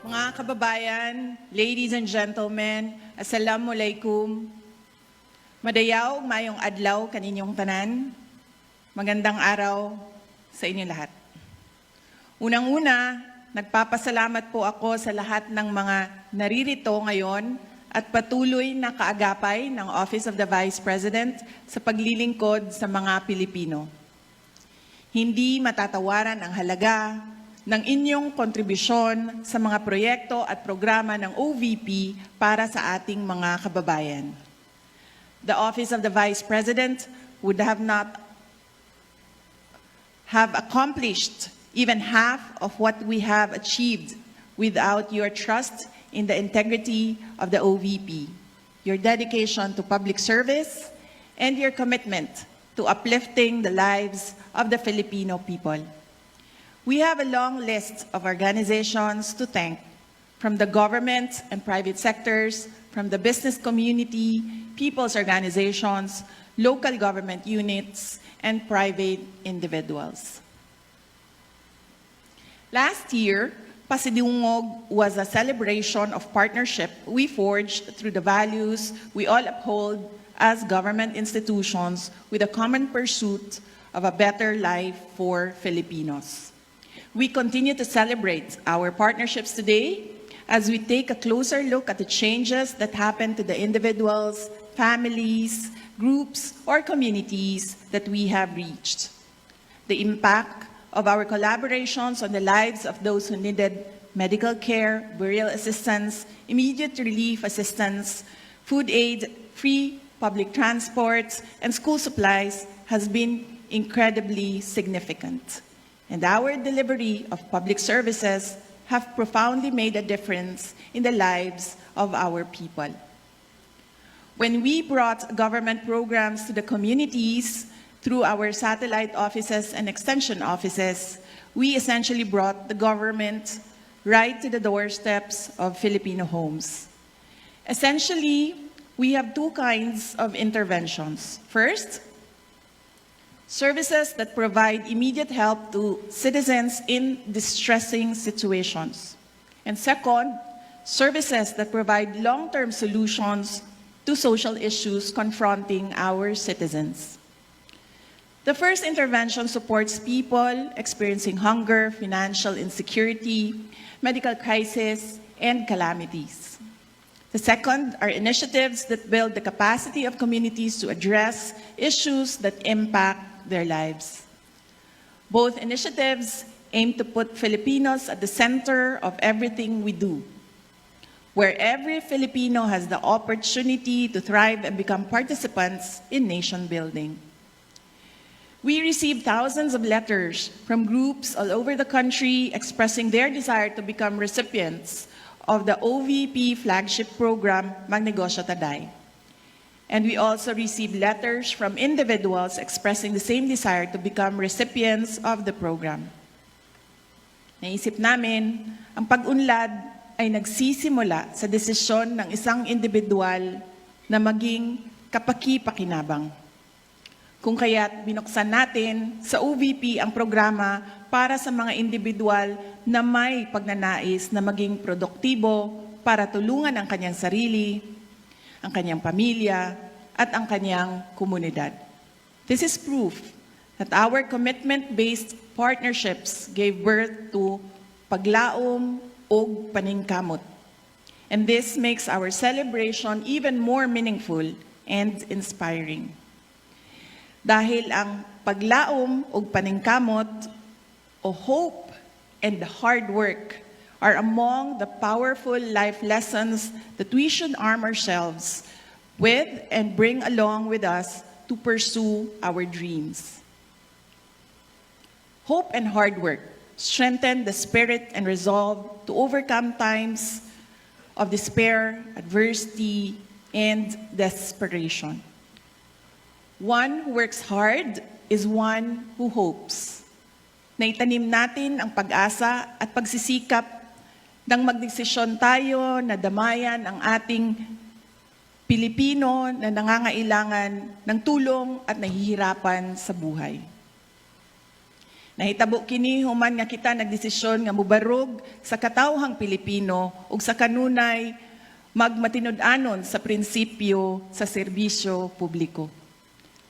Mga kababayan, ladies and gentlemen, assalamualaikum. Madayaw, mayong adlaw kaninyong tanan. Magandang araw sa inyo lahat. Unang-una, nagpapasalamat po ako sa lahat ng mga naririto ngayon at patuloy na kaagapay ng Office of the Vice President sa paglilingkod sa mga Pilipino. Hindi matatawaran ang halaga ng inyong kontribusyon sa mga proyekto at programa ng OVP para sa ating mga kababayan. The Office of the Vice President would not have accomplished even half of what we have achieved without your trust in the integrity of the OVP, your dedication to public service, and your commitment to uplifting the lives of the Filipino people. We have a long list of organizations to thank, from the government and private sectors, from the business community, people's organizations, local government units, and private individuals. Last year, Pasidungog was a celebration of partnership we forged through the values we all uphold as government institutions with a common pursuit of a better life for Filipinos. We continue to celebrate our partnerships today as we take a closer look at the changes that happen to the individuals, families, groups, or communities that we have reached. The impact of our collaborations on the lives of those who needed medical care, burial assistance, immediate relief assistance, food aid, free public transport, and school supplies has been incredibly significant. And our delivery of public services have profoundly made a difference in the lives of our people. When we brought government programs to the communities through our satellite offices and extension offices, we essentially brought the government right to the doorsteps of Filipino homes. Essentially, we have two kinds of interventions. First, services that provide immediate help to citizens in distressing situations. And second, services that provide long-term solutions to social issues confronting our citizens. The first intervention supports people experiencing hunger, financial insecurity, medical crisis, and calamities. The second are initiatives that build the capacity of communities to address issues that impact their lives. Both initiatives aim to put Filipinos at the center of everything we do, where every Filipino has the opportunity to thrive and become participants in nation building. We received thousands of letters from groups all over the country expressing their desire to become recipients of the OVP flagship program, Magnegosyo Taday. And we also received letters from individuals expressing the same desire to become recipients of the program. Naisip namin, ang pag-unlad ay nagsisimula sa desisyon ng isang individual na maging kapaki-pakinabang. Kung kaya't binuksan natin sa OVP ang programa para sa mga individual na may pagnanais na maging produktibo para tulungan ang kanyang sarili, ang kanyang pamilya, at ang kanyang komunidad. This is proof that our commitment-based partnerships gave birth to paglaom o paningkamot. And this makes our celebration even more meaningful and inspiring. Dahil ang paglaom o paningkamot o hope and hard work are among the powerful life lessons that we should arm ourselves with and bring along with us to pursue our dreams. Hope and hard work strengthen the spirit and resolve to overcome times of despair, adversity, and desperation. One who works hard is one who hopes. Naitanim natin ang pag-asa at pagsisikap nang magdesisyon tayo na damayan ang ating Pilipino na nangangailangan ng tulong at nahihirapan sa buhay. Nahitabo kini human nga kita nagdesisyon nga mubarog sa katawhang Pilipino ug sa kanunay magmatinud-anon sa prinsipyo sa serbisyo publiko.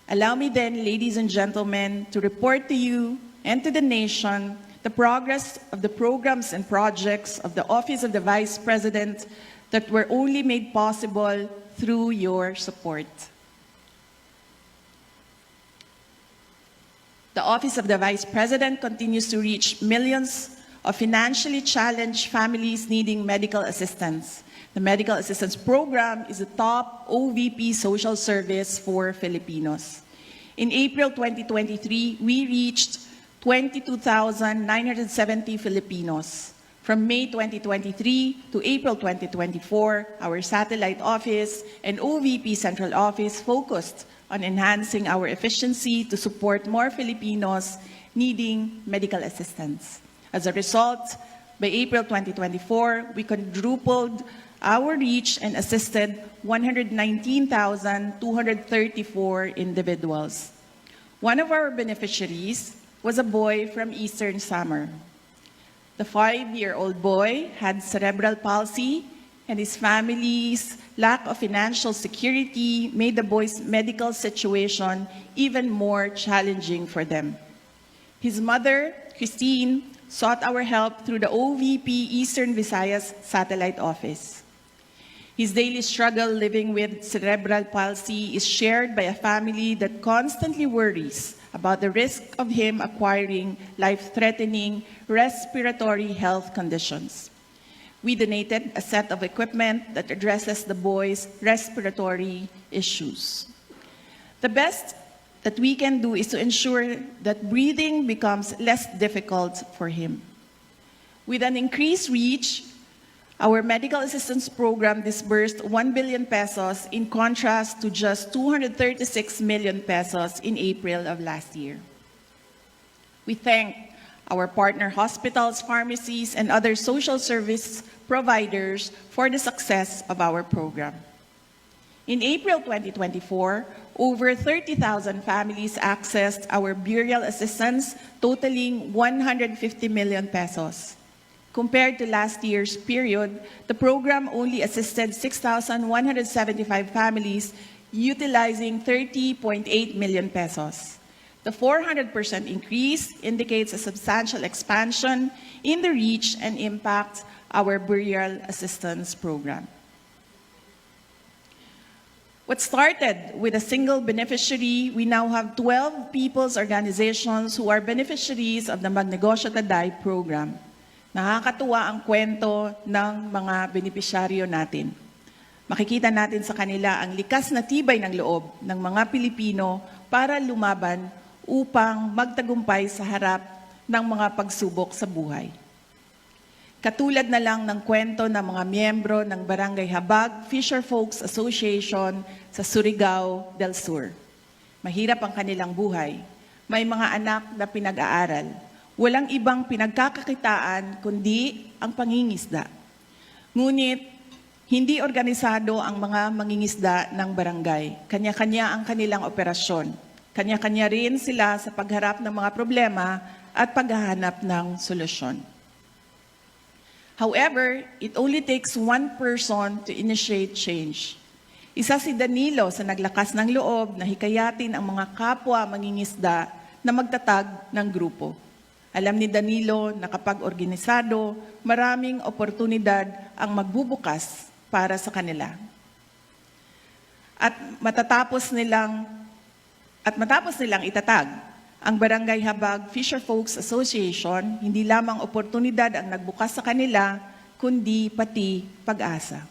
Allow me then, ladies and gentlemen, to report to you and to the nation the progress of the programs and projects of the Office of the Vice President that were only made possible through your support. The Office of the Vice President continues to reach millions of financially challenged families needing medical assistance. The Medical Assistance Program is the top OVP social service for Filipinos. In April 2023, we reached 22,970 Filipinos. From May 2023 to April 2024, our satellite office and OVP Central Office focused on enhancing our efficiency to support more Filipinos needing medical assistance. As a result, by April 2024, we quadrupled our reach and assisted 119,234 individuals. One of our beneficiaries was a boy from Eastern Samar. The 5-year-old boy had cerebral palsy, and his family's lack of financial security made the boy's medical situation even more challenging for them. His mother, Christine, sought our help through the OVP Eastern Visayas Satellite Office. His daily struggle living with cerebral palsy is shared by a family that constantly worries about the risk of him acquiring life-threatening respiratory health conditions. We donated a set of equipment that addresses the boy's respiratory issues. The best that we can do is to ensure that breathing becomes less difficult for him. With an increased reach, our medical assistance program disbursed 1 billion pesos in contrast to just 236 million pesos in April of last year. We thank our partner hospitals, pharmacies, and other social service providers for the success of our program. In April 2024, over 30,000 families accessed our burial assistance totaling 150 million pesos. Compared to last year's period, the program only assisted 6,175 families utilizing 30.8 million pesos. The 400% increase indicates a substantial expansion in the reach and impact our burial assistance program. What started with a single beneficiary, we now have 12 people's organizations who are beneficiaries of the Magnegosyo Taday program. Nakakatuwa ang kwento ng mga benepisyaryo natin. Makikita natin sa kanila ang likas na tibay ng loob ng mga Pilipino para lumaban upang magtagumpay sa harap ng mga pagsubok sa buhay. Katulad na lang ng kwento ng mga miyembro ng Barangay Habag Fisher Folks Association sa Surigao del Sur. Mahirap ang kanilang buhay. May mga anak na pinag-aaral. Walang ibang pinagkakakitaan kundi ang pangingisda. Ngunit, hindi organisado ang mga mangingisda ng barangay. Kanya-kanya ang kanilang operasyon. Kanya-kanya rin sila sa pagharap ng mga problema at paghahanap ng solusyon. However, it only takes one person to initiate change. Isa si Danilo sa naglakas ng loob na hikayatin ang mga kapwa mangingisda na magtatag ng grupo. Alam ni Danilo na kapag organisado, maraming oportunidad ang magbubukas para sa kanila. At matapos nilang itatag ang Barangay Habag Fisher Folks Association, hindi lamang oportunidad ang nagbukas sa kanila, kundi pati pag-asa.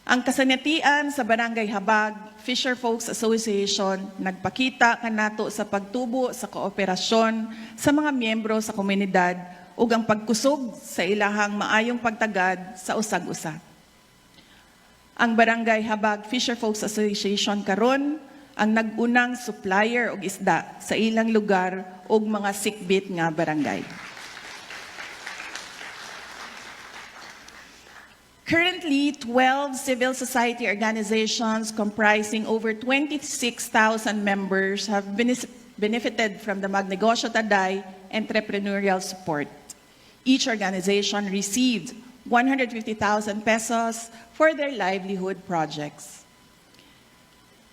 Ang kasanatian sa Barangay Habag Fisher Folks Association nagpakita kanato sa pagtubo sa kooperasyon sa mga miyembro sa komunidad ug ang pagkusog sa ilahang maayong pagtagad sa usag-usa. Ang Barangay Habag Fisher Folks Association karon ang nag-unang supplier og isda sa ilang lugar ug mga sikbit nga barangay. Currently, 12 civil society organizations comprising over 26,000 members have benefited from the Magnegosyo Taday entrepreneurial support. Each organization received 150,000 pesos for their livelihood projects.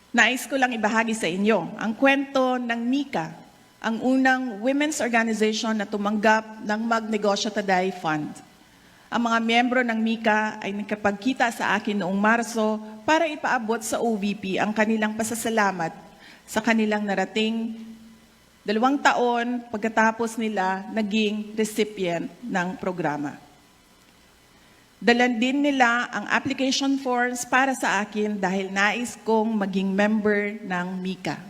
Nais ko lang ibahagi sa inyo ang kwento ng Mika, ang unang women's organization na tumanggap ng Magnegosyo Taday Fund. Ang mga miyembro ng Mika ay nakapagkita sa akin noong Marso para ipaabot sa OVP ang kanilang pasasalamat sa kanilang narating 2 taon pagkatapos nila naging recipient ng programa. Dalan din nila ang application forms para sa akin dahil nais kong maging member ng Mika.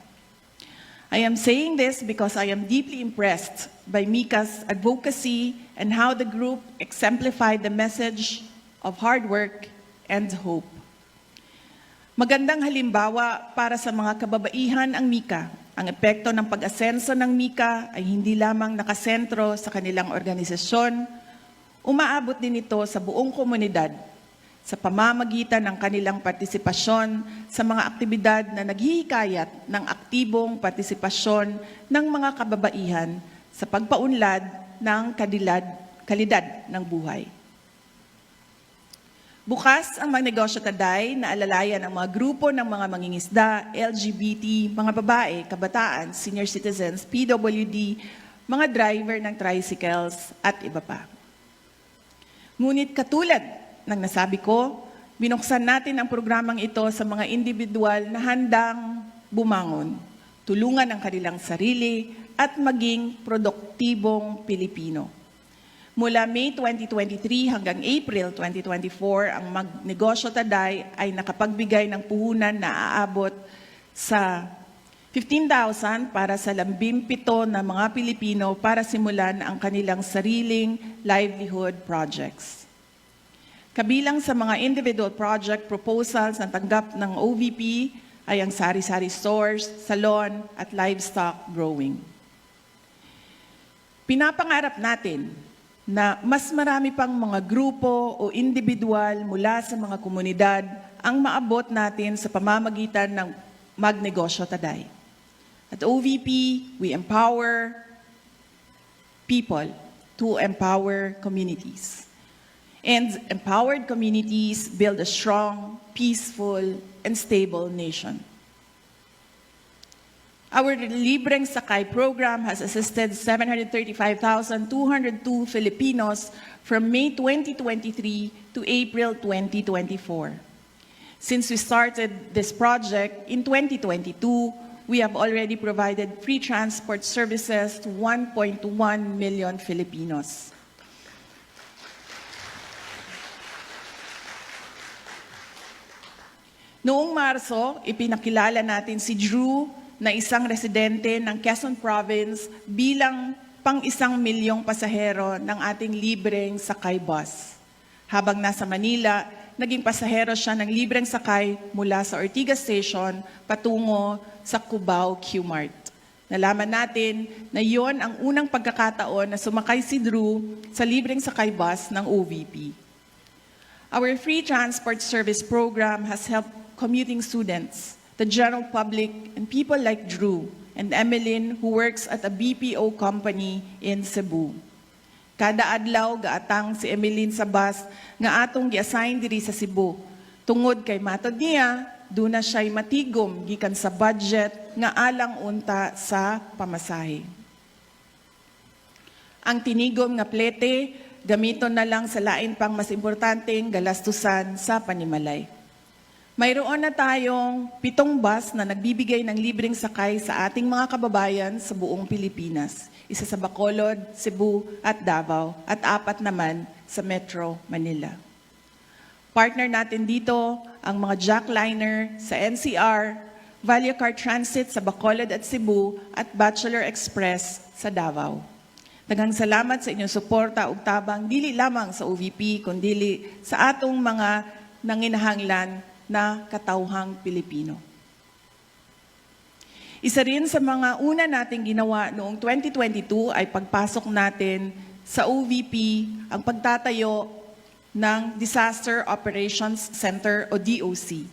I am saying this because I am deeply impressed by Mika's advocacy and how the group exemplified the message of hard work and hope. Magandang halimbawa para sa mga kababaihan ang Mika. Ang epekto ng pag-asenso ng Mika ay hindi lamang nakasentro sa kanilang organisasyon, umaabot din ito sa buong komunidad sa pamamagitan ng kanilang partisipasyon sa mga aktibidad na naghihikayat ng aktibong partisipasyon ng mga kababaihan sa pagpaunlad ng kalidad ng buhay. Bukas ang Magnegosyo Taday na alalayan ang mga grupo ng mga mangingisda, LGBT, mga babae, kabataan, senior citizens, PWD, mga driver ng tricycles at iba pa. Ngunit katulad ng nasabi ko, binuksan natin ang programang ito sa mga individual na handang bumangon, tulungan ang kanilang sarili at maging produktibong Pilipino. Mula May 2023 hanggang April 2024, ang Magnegosyo Taday ay nakapagbigay ng puhunan na aabot sa 15,000 para sa 17 na mga Pilipino para simulan ang kanilang sariling livelihood projects. Kabilang sa mga individual project proposals na tanggap ng OVP ay ang sari-sari stores, salon at livestock growing. Pinapangarap natin na mas marami pang mga grupo o individual mula sa mga komunidad ang maabot natin sa pamamagitan ng Magnegosyo Taday. At OVP, we empower people to empower communities. And empowered communities build a strong, peaceful, and stable nation. Our Libreng Sakay program has assisted 735,202 Filipinos from May 2023 to April 2024. Since we started this project in 2022, we have already provided free transport services to 1.1 million Filipinos. Noong Marso, ipinakilala natin si Drew na isang residente ng Quezon Province bilang pang-1 milyong pasahero ng ating libreng sakay bus. Habang nasa Manila, naging pasahero siya ng libreng sakay mula sa Ortigas Station patungo sa Cubao Q-Mart. Nalaman natin na yon ang unang pagkakataon na sumakay si Drew sa libreng sakay bus ng OVP. Our free transport service program has helped commuting students, the general public, and people like Drew and Emeline who works at a BPO company in Cebu. Kada adlaw gaatang si Emeline sa bus nga atong gi-assign diri sa Cebu. Tungod kay matod niya, duna siya'y matigom gikan sa budget nga alang unta sa pamasahe. Ang tinigom nga plete, gamiton na lang sa lain pang mas importanteng galastusan sa panimalay. Mayroon na tayong 7 bus na nagbibigay ng libreng sakay sa ating mga kababayan sa buong Pilipinas. Isa sa Bacolod, Cebu at Davao at 4 naman sa Metro Manila. Partner natin dito ang mga jackliner sa NCR, Vallecar Transit sa Bacolod at Cebu at Bachelor Express sa Davao. Daghang salamat sa inyong suporta ug tabang dili lamang sa OVP kundi sa atong mga nanginahanglan na katawhang Pilipino. Isa rin sa mga una nating ginawa noong 2022 ay pagpasok natin sa OVP ang pagtatayo ng Disaster Operations Center o DOC.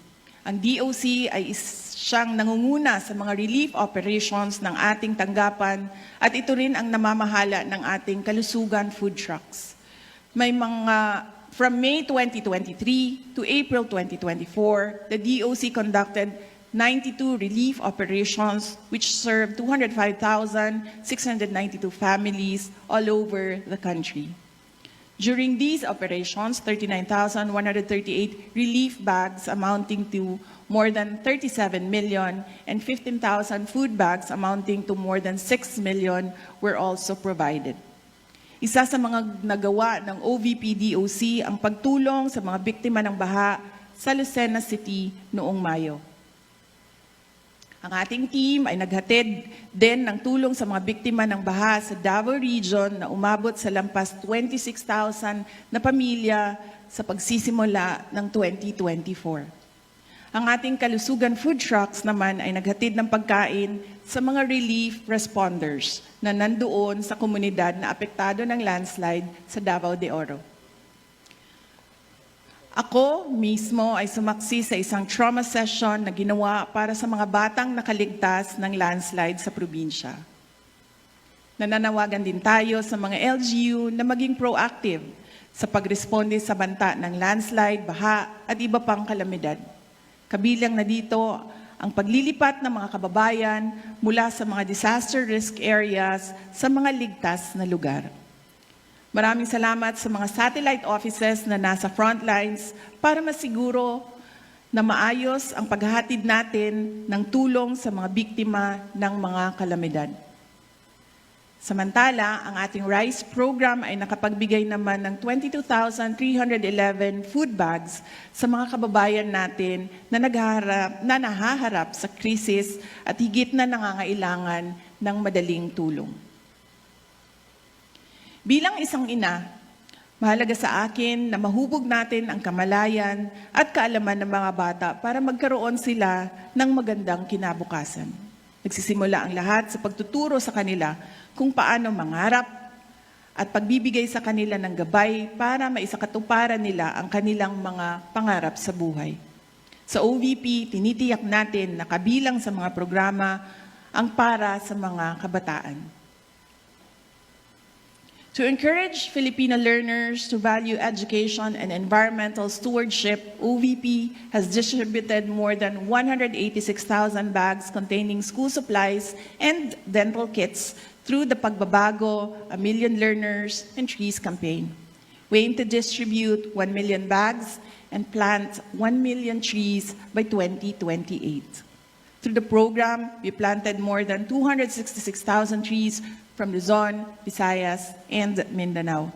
Ang DOC ay siyang nangunguna sa mga relief operations ng ating tanggapan at ito rin ang namamahala ng ating kalusugan food trucks. May mga from May 2023 to April 2024, the DOC conducted 92 relief operations which served 205,692 families all over the country. During these operations, 39,138 relief bags amounting to more than 37 million and 15,000 food bags amounting to more than 6 million were also provided. Isa sa mga nagawa ng OVP-DOC ang pagtulong sa mga biktima ng baha sa Lucena City noong Mayo. Ang ating team ay naghatid din ng tulong sa mga biktima ng baha sa Davao Region na umabot sa lampas 26,000 na pamilya sa pagsisimula ng 2024. Ang ating kalusugan food trucks naman ay naghatid ng pagkain sa mga relief responders na nandoon sa komunidad na apektado ng landslide sa Davao de Oro. Ako mismo ay sumaksi sa isang trauma session na ginawa para sa mga batang nakaligtas ng landslide sa probinsya. Nananawagan din tayo sa mga LGU na maging proactive sa pagresponde sa banta ng landslide, baha at iba pang kalamidad. Kabilang na dito ang paglilipat ng mga kababayan mula sa mga disaster risk areas sa mga ligtas na lugar. Maraming salamat sa mga satellite offices na nasa front lines para masiguro na maayos ang paghahatid natin ng tulong sa mga biktima ng mga kalamidad. Samantala, ang ating RISE program ay nakapagbigay naman ng 22,311 food bags sa mga kababayan natin na nahaharap sa krisis at higit na nangangailangan ng madaling tulong. Bilang isang ina, mahalaga sa akin na mahubog natin ang kamalayan at kaalaman ng mga bata para magkaroon sila ng magandang kinabukasan. Nagsisimula ang lahat sa pagtuturo sa kanila kung paano mangarap at pagbibigay sa kanila ng gabay para maisakatuparan nila ang kanilang mga pangarap sa buhay. Sa OVP, tinitiyak natin na kabilang sa mga programa ang para sa mga kabataan. To encourage Filipino learners to value education and environmental stewardship, OVP has distributed more than 186,000 bags containing school supplies and dental kits through the Pagbabago, A Million Learners and Trees campaign. We aim to distribute 1 million bags and plant 1 million trees by 2028. Through the program, we planted more than 266,000 trees from Luzon, Visayas, and Mindanao.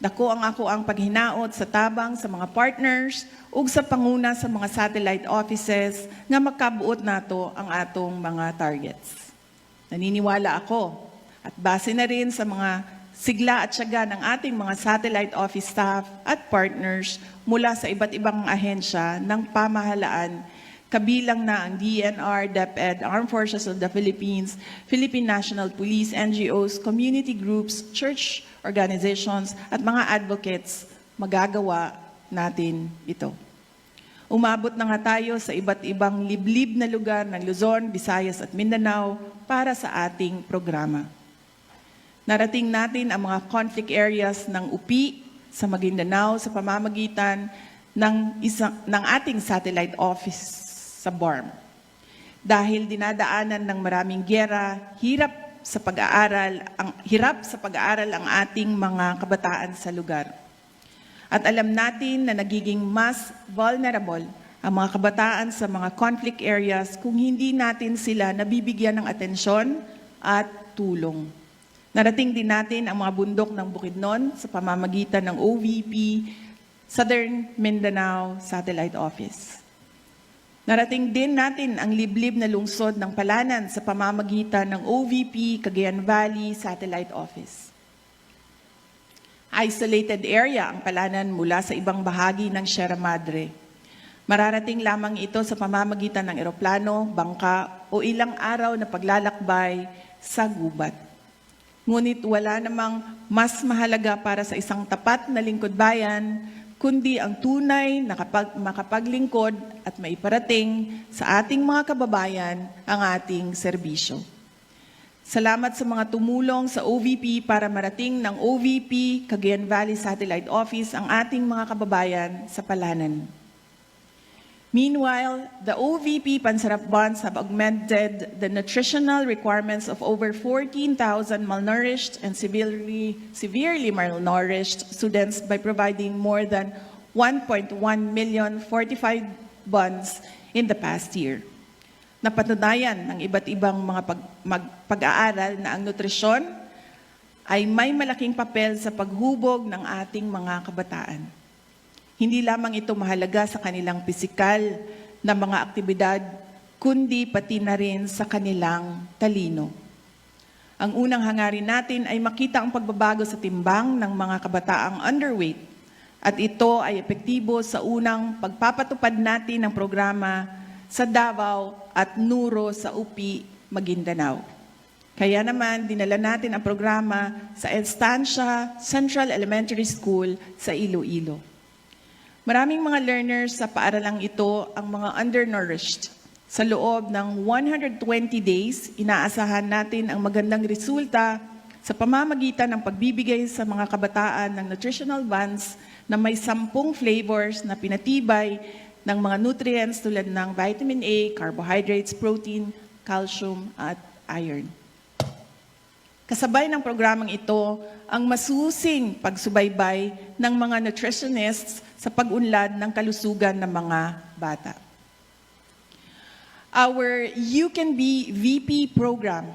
Dako ang ako ang paghinaot sa tabang sa mga partners ug sa panguna sa mga satellite offices nga makabuot nato ang atong mga targets. Naniniwala ako at base na rin sa mga sigla at tiyaga ng ating mga satellite office staff at partners mula sa iba't ibang ahensya ng pamahalaan, kabilang na ang DNR, DepEd, Armed Forces of the Philippines, Philippine National Police, NGOs, community groups, church organizations, at mga advocates, magagawa natin ito. Umabot na nga tayo sa iba't ibang liblib na lugar ng Luzon, Visayas at Mindanao para sa ating programa. Narating natin ang mga conflict areas ng UPI sa Maguindanao sa pamamagitan ng ating satellite office sa BARM. Dahil dinadaanan ng maraming giyera, hirap sa pag-aaral ang ating mga kabataan sa lugar. At alam natin na nagiging mas vulnerable ang mga kabataan sa mga conflict areas kung hindi natin sila nabibigyan ng atensyon at tulong. Narating din natin ang mga bundok ng Bukidnon sa pamamagitan ng OVP, Southern Mindanao Satellite Office. Narating din natin ang liblib na lungsod ng Palanan sa pamamagitan ng OVP Cagayan Valley Satellite Office. Isolated area ang Palanan mula sa ibang bahagi ng Sierra Madre. Mararating lamang ito sa pamamagitan ng eroplano, bangka o ilang araw na paglalakbay sa gubat. Ngunit wala namang mas mahalaga para sa isang tapat na lingkod bayan kundi ang tunay na makapaglingkod at maiparating sa ating mga kababayan ang ating serbisyo. Salamat sa mga tumulong sa OVP para marating ng OVP Cagayan Valley Satellite Office ang ating mga kababayan sa Palanan. Meanwhile, the OVP Pansarap Bonds have augmented the nutritional requirements of over 14,000 malnourished and severely malnourished students by providing more than 1.1 million fortified bonds in the past year. Napatunayan ng iba't ibang mga pag-aaral na ang nutrisyon ay may malaking papel sa paghubog ng ating mga kabataan. Hindi lamang ito mahalaga sa kanilang pisikal na mga aktibidad, kundi pati na rin sa kanilang talino. Ang unang hangarin natin ay makita ang pagbabago sa timbang ng mga kabataang underweight at ito ay epektibo sa unang pagpapatupad natin ng programa sa Davao at Nuro sa UP, Maguindanao. Kaya naman, dinala natin ang programa sa Estancia Central Elementary School sa Iloilo. Maraming mga learners sa paaralang ito ang mga undernourished. Sa loob ng 120 days, inaasahan natin ang magandang resulta sa pamamagitan ng pagbibigay sa mga kabataan ng nutritional bonds na may 10 flavors na pinatibay ng mga nutrients tulad ng vitamin A, carbohydrates, protein, calcium, at iron. Kasabay ng programang ito ang masusing pagsubaybay ng mga nutritionists sa pag-unlad ng kalusugan ng mga bata. Our You Can Be VP program,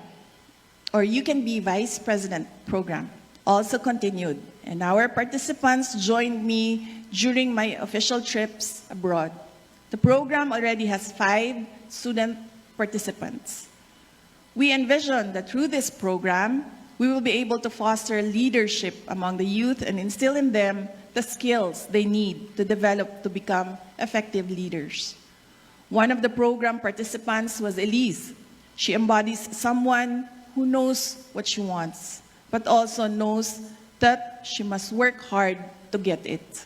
or You Can Be Vice President program, also continued, and our participants joined me during my official trips abroad. The program already has 5 student participants. We envision that through this program, we will be able to foster leadership among the youth and instill in them the skills they need to develop to become effective leaders. One of the program participants was Elise. She embodies someone who knows what she wants, but also knows that she must work hard to get it.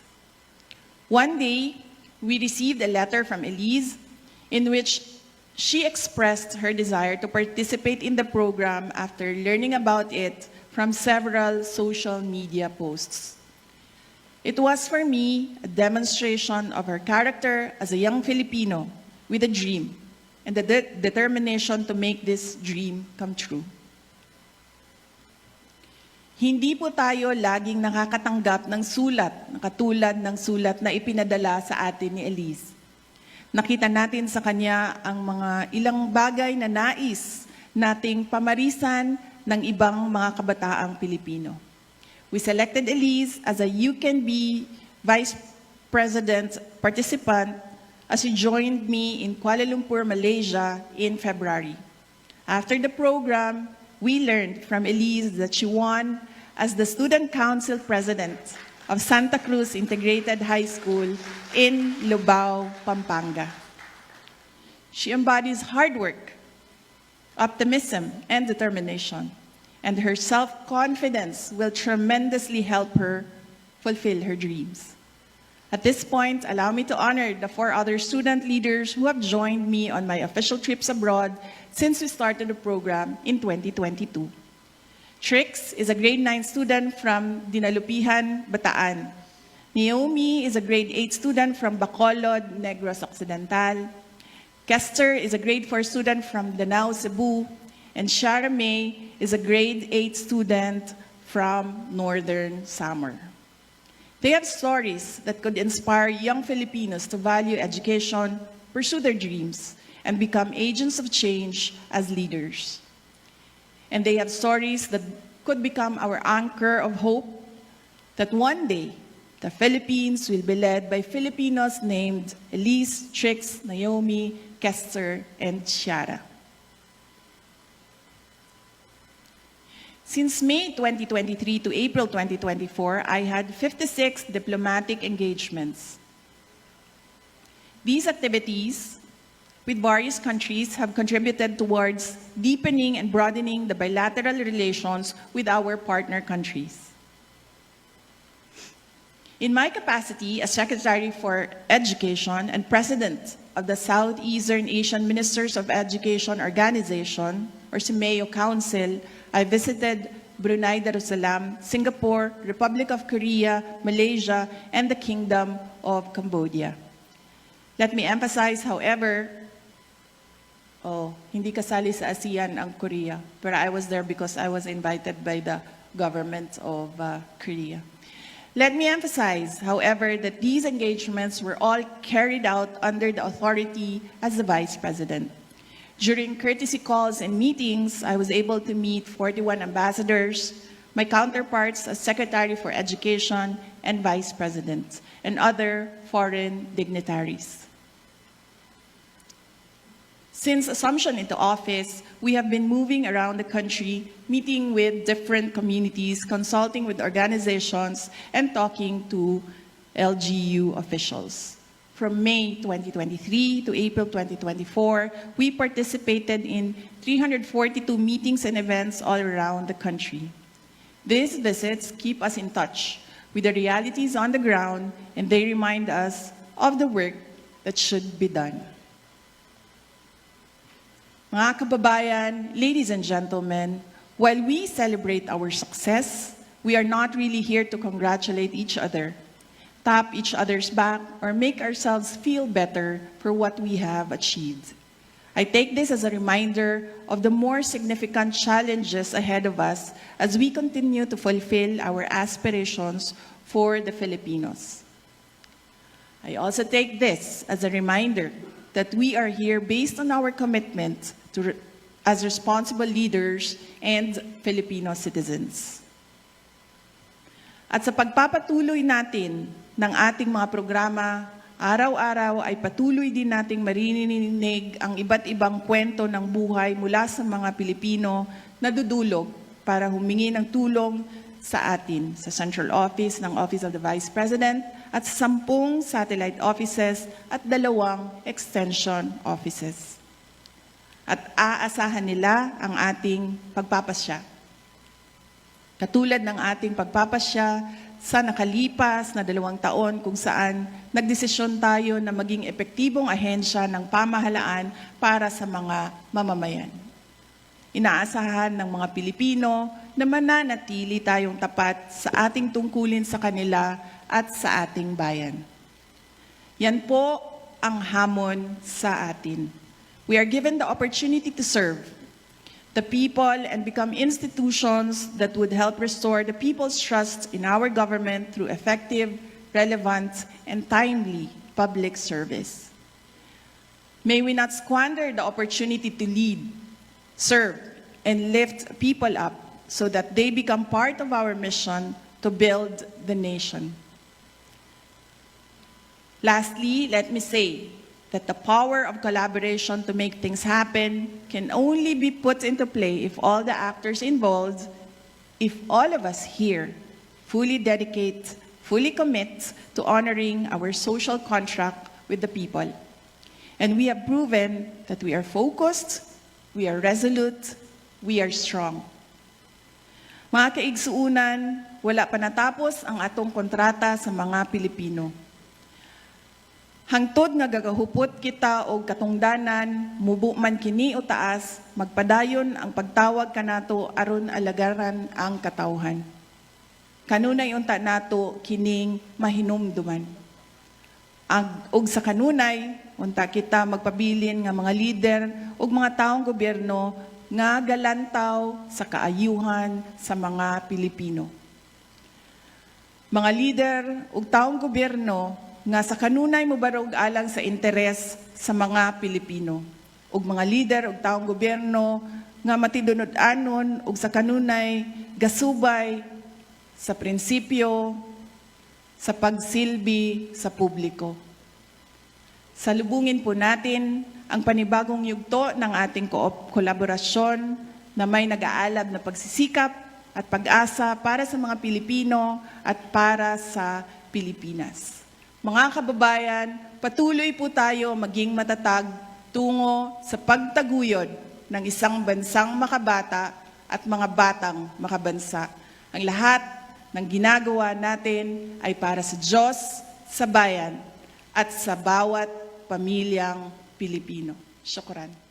One day, we received a letter from Elise in which she expressed her desire to participate in the program after learning about it from several social media posts. It was for me a demonstration of her character as a young Filipino with a dream and the determination to make this dream come true. Hindi po tayo laging nakakatanggap ng sulat na katulad ng sulat na ipinadala sa atin ni Elise. Nakita natin sa kanya ang mga ilang bagay na nais nating pamarisan ng ibang mga kabataang Pilipino. We selected Elise as a You Can Be Vice President participant as she joined me in Kuala Lumpur, Malaysia in February. After the program, we learned from Elise that she won as the Student Council President of Santa Cruz Integrated High School in Lubao, Pampanga. She embodies hard work, optimism, and determination, and her self-confidence will tremendously help her fulfill her dreams. At this point, allow me to honor the 4 other student leaders who have joined me on my official trips abroad since we started the program in 2022. Trix is a grade 9 student from Dinalupihan, Bataan. Naomi is a grade 8 student from Bacolod, Negros Occidental. Kester is a grade 4 student from Danao, Cebu. And Shara May is a grade 8 student from Northern Samar. They have stories that could inspire young Filipinos to value education, pursue their dreams, and become agents of change as leaders. And they have stories that could become our anchor of hope that one day the Philippines will be led by Filipinos named Elise, Trix, Naomi, Kester, and Ciara. Since May 2023 to April 2024, I had 56 diplomatic engagements. These activities with various countries have contributed towards deepening and broadening the bilateral relations with our partner countries. In my capacity as Secretary for Education and President of the Southeastern Asian Ministers of Education Organization, or SIMEO Council, I visited Brunei Darussalam, Singapore, Republic of Korea, Malaysia, and the Kingdom of Cambodia. Let me emphasize, however, hindi kasali sa ASEAN ang Korea, but I was there because I was invited by the government of Korea. Let me emphasize, however, that these engagements were all carried out under the authority as the Vice President. During courtesy calls and meetings, I was able to meet 41 ambassadors, my counterparts as Secretary for Education and Vice President, and other foreign dignitaries. Since assumption into office, we have been moving around the country, meeting with different communities, consulting with organizations, and talking to LGU officials. From May 2023 to April 2024, we participated in 342 meetings and events all around the country. These visits keep us in touch with the realities on the ground, and they remind us of the work that should be done. Mga kababayan, ladies and gentlemen, while we celebrate our success, we are not really here to congratulate each other, tap each other's back, or make ourselves feel better for what we have achieved. I take this as a reminder of the more significant challenges ahead of us as we continue to fulfill our aspirations for the Filipinos. I also take this as a reminder that we are here based on our commitment as responsible leaders and Filipino citizens. At sa pagpapatuloy natin ng ating mga programa, araw-araw ay patuloy din nating maririnig ang iba't ibang kwento ng buhay mula sa mga Pilipino na dudulog para humingi ng tulong sa atin sa Central Office ng Office of the Vice President at 10 satellite offices at 2 extension offices. At aasahan nila ang ating pagpapasya. Katulad ng ating pagpapasya sa nakalipas na 2 taon kung saan nagdesisyon tayo na maging epektibong ahensya ng pamahalaan para sa mga mamamayan. Inaasahan ng mga Pilipino na mananatili tayong tapat sa ating tungkulin sa kanila at sa ating bayan. Yan po ang hamon sa atin. We are given the opportunity to serve the people and become institutions that would help restore the people's trust in our government through effective, relevant, and timely public service. May we not squander the opportunity to lead, serve, and lift people up so that they become part of our mission to build the nation. Lastly, let me say that the power of collaboration to make things happen can only be put into play if all the actors involved, if all of us here fully dedicate, fully commit to honoring our social contract with the people. And we have proven that we are focused, we are resolute, we are strong. Mga kaigsuunan, wala pa natapos ang atong kontrata sa mga Pilipino. Hangtod nga gagahupot kita og katungdanan, mubo man kini o taas, magpadayon ang pagtawag kanato aron alagaran ang katawhan. Kanunay unta nato kining mahinumduman. Og sa kanunay, unta kita magpabilin nga mga lider ug mga taong gobyerno nga galantaw sa kaayuhan sa mga Pilipino. Mga lider ug taong gobyerno nga sa kanunay mobarog alang sa interes sa mga Pilipino. Ug mga lider ug taong gobyerno nga matidunod-anon ug sa kanunay gasubay sa prinsipyo sa pagsilbi sa publiko. Salubungin po natin ang panibagong yugto ng ating kolaborasyon na may nag-aalab na pagsisikap at pag-asa para sa mga Pilipino at para sa Pilipinas. Mga kababayan, patuloy po tayo maging matatag tungo sa pagtaguyod ng isang bansang makabata at mga batang makabansa. Ang lahat ng ginagawa natin ay para sa Diyos, sa bayan, at sa bawat pamilyang Pilipino. Syukran.